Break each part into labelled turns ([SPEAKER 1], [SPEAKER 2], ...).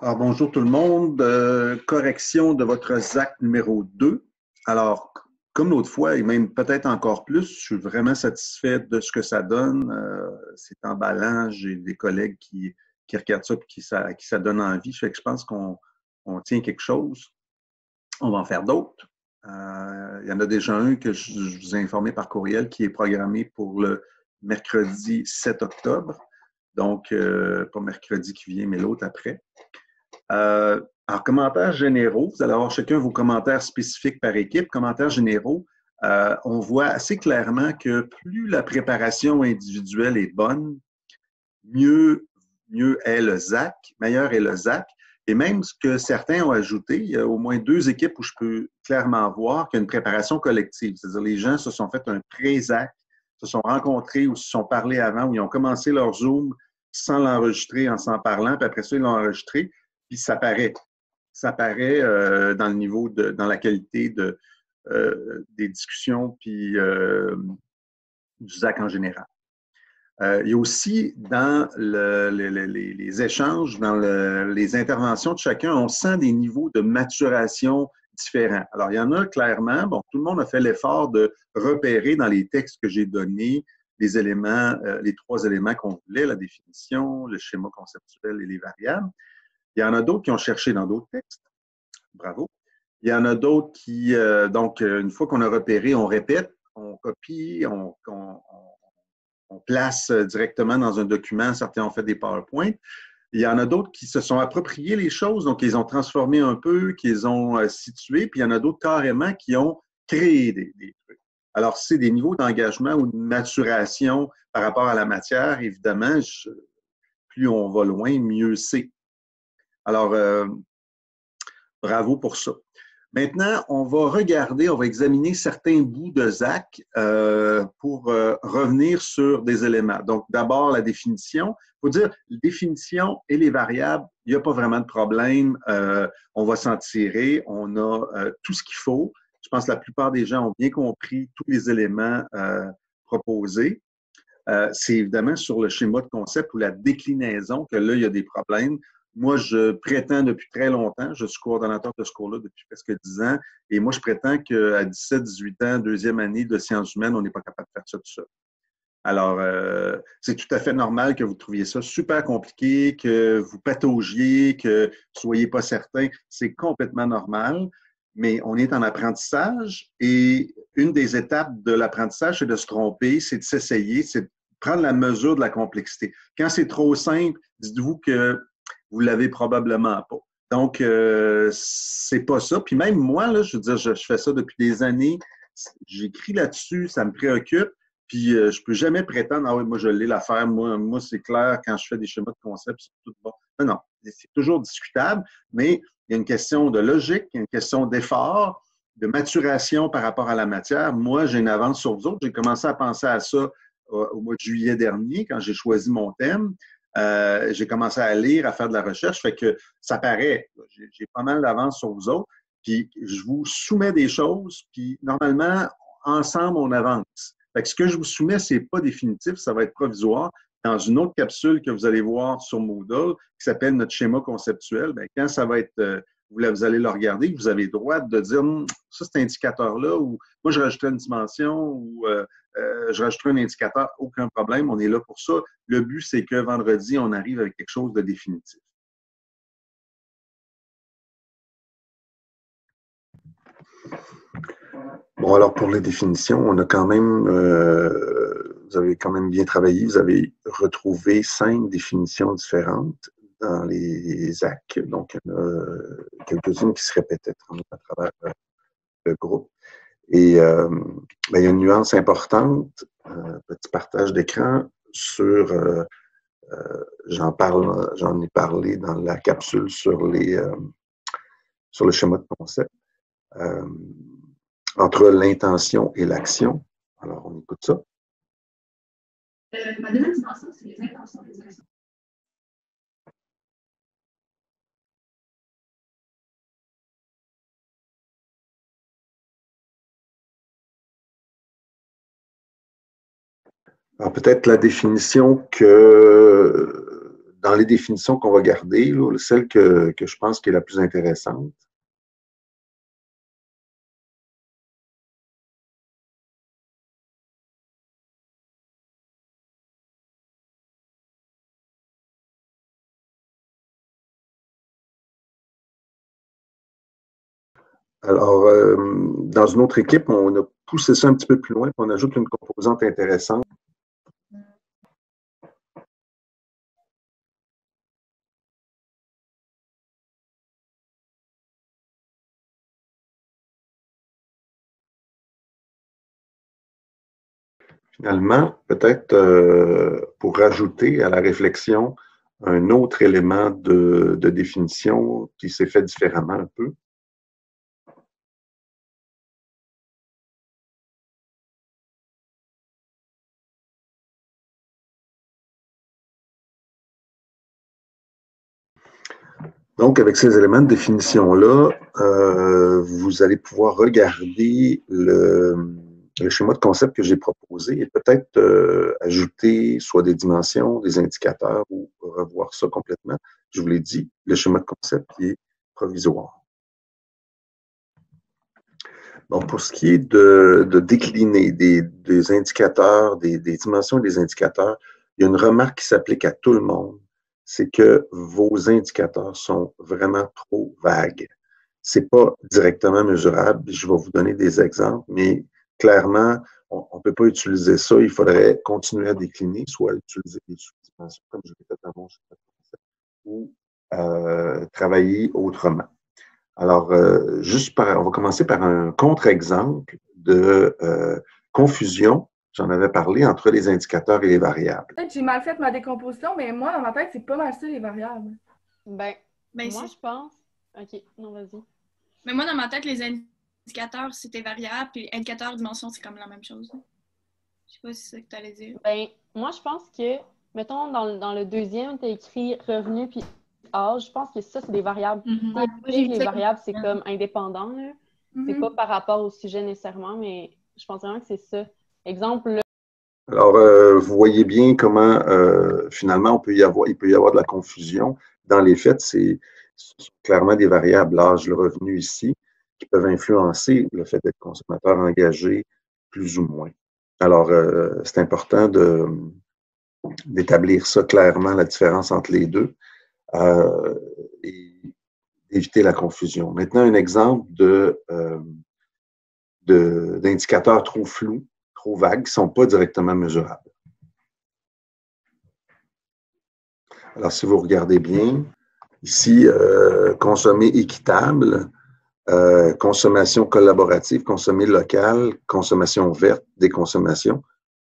[SPEAKER 1] Alors, bonjour tout le monde. Correction de votre ZAC numéro 2. Alors, comme l'autre fois, et même peut-être encore plus, je suis vraiment satisfait de ce que ça donne. C'est emballant. J'ai des collègues qui regardent ça et qui ça donne envie. Fait que je pense qu'on tient quelque chose. On va en faire d'autres. Il y en a déjà un que je vous ai informé par courriel qui est programmé pour le mercredi 7 octobre. Donc, pas mercredi qui vient, mais l'autre après. En commentaires généraux, vous allez avoir chacun vos commentaires spécifiques par équipe. Commentaires généraux, on voit assez clairement que plus la préparation individuelle est bonne, mieux est le ZAC, meilleur est le ZAC. Et même ce que certains ont ajouté, il y a au moins 2 équipes où je peux clairement voir qu'il y a une préparation collective. C'est-à-dire les gens se sont fait un pré-ZAC, se sont rencontrés ou se sont parlé avant, ou ils ont commencé leur Zoom sans l'enregistrer, en s'en parlant, puis après ça, ils l'ont enregistré, puis ça paraît. Ça paraît dans le niveau, dans la qualité des discussions, puis du ZAC en général. Il y a aussi dans les échanges, dans les interventions de chacun, on sent des niveaux de maturation différents. Alors, il y en a clairement, bon, tout le monde a fait l'effort de repérer dans les textes que j'ai donnés les éléments, les 3 éléments qu'on voulait, la définition, le schéma conceptuel et les variables. Il y en a d'autres qui ont cherché dans d'autres textes. Bravo. Il y en a d'autres qui, donc, une fois qu'on a repéré, on répète, on copie, on place directement dans un document. Certains ont fait des PowerPoint. Il y en a d'autres qui se sont appropriés les choses, donc ils ont transformé un peu, qu'ils ont situé, puis il y en a d'autres carrément qui ont créé des trucs. Alors, c'est des niveaux d'engagement ou de maturation par rapport à la matière, évidemment, plus on va loin, mieux c'est. Alors, bravo pour ça. Maintenant, on va regarder, on va examiner certains bouts de ZAC pour revenir sur des éléments. Donc, d'abord, la définition. Il faut dire, la définition et les variables, il n'y a pas vraiment de problème. On va s'en tirer. On a tout ce qu'il faut. Je pense que la plupart des gens ont bien compris tous les éléments proposés. C'est évidemment sur le schéma de concept ou la déclinaison que là, il y a des problèmes. Moi, je prétends depuis très longtemps, je suis coordonnateur de ce cours-là depuis presque 10 ans, et moi, je prétends qu'à 17-18 ans, deuxième année de sciences humaines, on n'est pas capable de faire ça tout seul. Alors, c'est tout à fait normal que vous trouviez ça super compliqué, que vous pataugiez, que vous ne soyez pas certain. C'est complètement normal, mais on est en apprentissage et une des étapes de l'apprentissage, c'est de se tromper, c'est de s'essayer, c'est de prendre la mesure de la complexité. Quand c'est trop simple, dites-vous que vous ne l'avez probablement pas. Donc, c'est pas ça. Puis même moi, là, je veux dire, je fais ça depuis des années. J'écris là-dessus, ça me préoccupe. Puis, je ne peux jamais prétendre, ah oui, moi, je l'ai l'affaire. Moi c'est clair, quand je fais des schémas de concept, c'est tout bon. Non, non, c'est toujours discutable, mais il y a une question de logique, il y a une question d'effort, de maturation par rapport à la matière. Moi, j'ai une avance sur vous autres. J'ai commencé à penser à ça au mois de juillet dernier, quand j'ai choisi mon thème. J'ai commencé à lire, à faire de la recherche, fait que ça paraît. J'ai pas mal d'avance sur vous autres. Puis, je vous soumets des choses, puis normalement, ensemble, on avance. Fait que ce que je vous soumets, ce n'est pas définitif, ça va être provisoire. Dans une autre capsule que vous allez voir sur Moodle, qui s'appelle notre schéma conceptuel, bien, quand ça va être, vous allez le regarder, vous avez le droit de dire, ça, cet indicateur-là, ou moi, je rajouterai une dimension, ou je rajouterai un indicateur, aucun problème, on est là pour ça. Le but, c'est que vendredi, on arrive avec quelque chose de définitif.
[SPEAKER 2] Bon, alors pour les définitions, on a quand même, vous avez quand même bien travaillé. Vous avez retrouvé 5 définitions différentes dans les ZAC. Donc, il y en a quelques-unes qui se répétaient à travers le groupe. Et ben, il y a une nuance importante, petit partage d'écran sur, j'en ai parlé dans la capsule sur le schéma de concept. Entre l'intention et l'action. Alors, on écoute ça.
[SPEAKER 3] Ma deuxième dimension, c'est les intentions des actions.
[SPEAKER 2] Alors, peut-être la définition que dans les définitions qu'on va garder, là, celle que je pense qui est la plus intéressante, alors, dans une autre équipe, on a poussé ça un petit peu plus loin, puis on ajoute une composante intéressante. Finalement, peut-être pour rajouter à la réflexion un autre élément de définition qui s'est fait différemment un peu. Donc, avec ces éléments de définition-là, vous allez pouvoir regarder le schéma de concept que j'ai proposé et peut-être ajouter soit des dimensions, des indicateurs ou revoir ça complètement. Je vous l'ai dit, le schéma de concept qui est provisoire. Donc, pour ce qui est de décliner des indicateurs, des dimensions et des indicateurs, il y a une remarque qui s'applique à tout le monde, c'est que vos indicateurs sont vraiment trop vagues. C'est pas directement mesurable. Je vais vous donner des exemples, mais clairement, on ne peut pas utiliser ça. Il faudrait continuer à décliner, soit utiliser des sous-dimensions, comme je l'ai fait avant, ou travailler autrement. Alors, on va commencer par un contre-exemple de confusion, j'en avais parlé, entre les indicateurs et les variables.
[SPEAKER 4] Peut-être que j'ai mal fait ma décomposition, mais moi, dans ma tête, c'est pas mal ça, les variables.
[SPEAKER 5] Ben moi, je pense... OK, non, vas-y.
[SPEAKER 3] Mais moi, dans ma tête, les indicateurs, c'était variable, puis indicateur, dimension, c'est comme la même chose. Je sais pas si c'est ça que tu allais dire.
[SPEAKER 5] Ben, moi, je pense que, mettons, dans le deuxième, tu as écrit revenu puis âge. Je pense que ça, c'est des variables. Les variables, c'est comme indépendant. Là. C'est pas par rapport au sujet nécessairement, mais je pense vraiment que c'est ça. Exemple, là.
[SPEAKER 2] Alors, vous voyez bien comment, finalement, il peut y avoir de la confusion. Dans les faits, ce sont clairement des variables, l'âge, le revenu ici, qui peuvent influencer le fait d'être consommateur engagé plus ou moins. Alors, c'est important d'établir ça clairement, la différence entre les deux, et d'éviter la confusion. Maintenant, un exemple d'indicateurs trop flous, trop vagues, qui ne sont pas directement mesurables. Alors, si vous regardez bien, ici, consommer équitable, consommation collaborative, consommer local, consommation verte, déconsommation.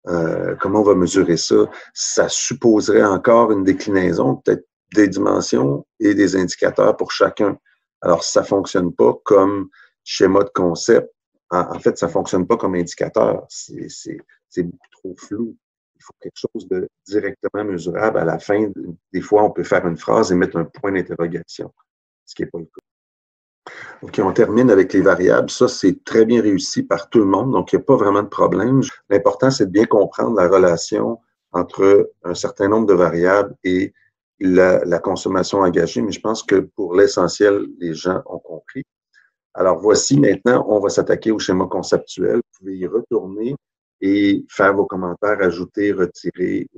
[SPEAKER 2] Comment on va mesurer ça? Ça supposerait encore une déclinaison, peut-être des dimensions et des indicateurs pour chacun. Alors, ça ne fonctionne pas comme schéma de concept. En fait, ça ne fonctionne pas comme indicateur. C'est beaucoup trop flou. Il faut quelque chose de directement mesurable. À la fin, des fois, on peut faire une phrase et mettre un point d'interrogation, ce qui n'est pas le cas. OK, on termine avec les variables. Ça, c'est très bien réussi par tout le monde, donc il n'y a pas vraiment de problème. L'important, c'est de bien comprendre la relation entre un certain nombre de variables et la consommation engagée, mais je pense que pour l'essentiel, les gens ont compris. Alors, voici maintenant, on va s'attaquer au schéma conceptuel. Vous pouvez y retourner et faire vos commentaires, ajouter, retirer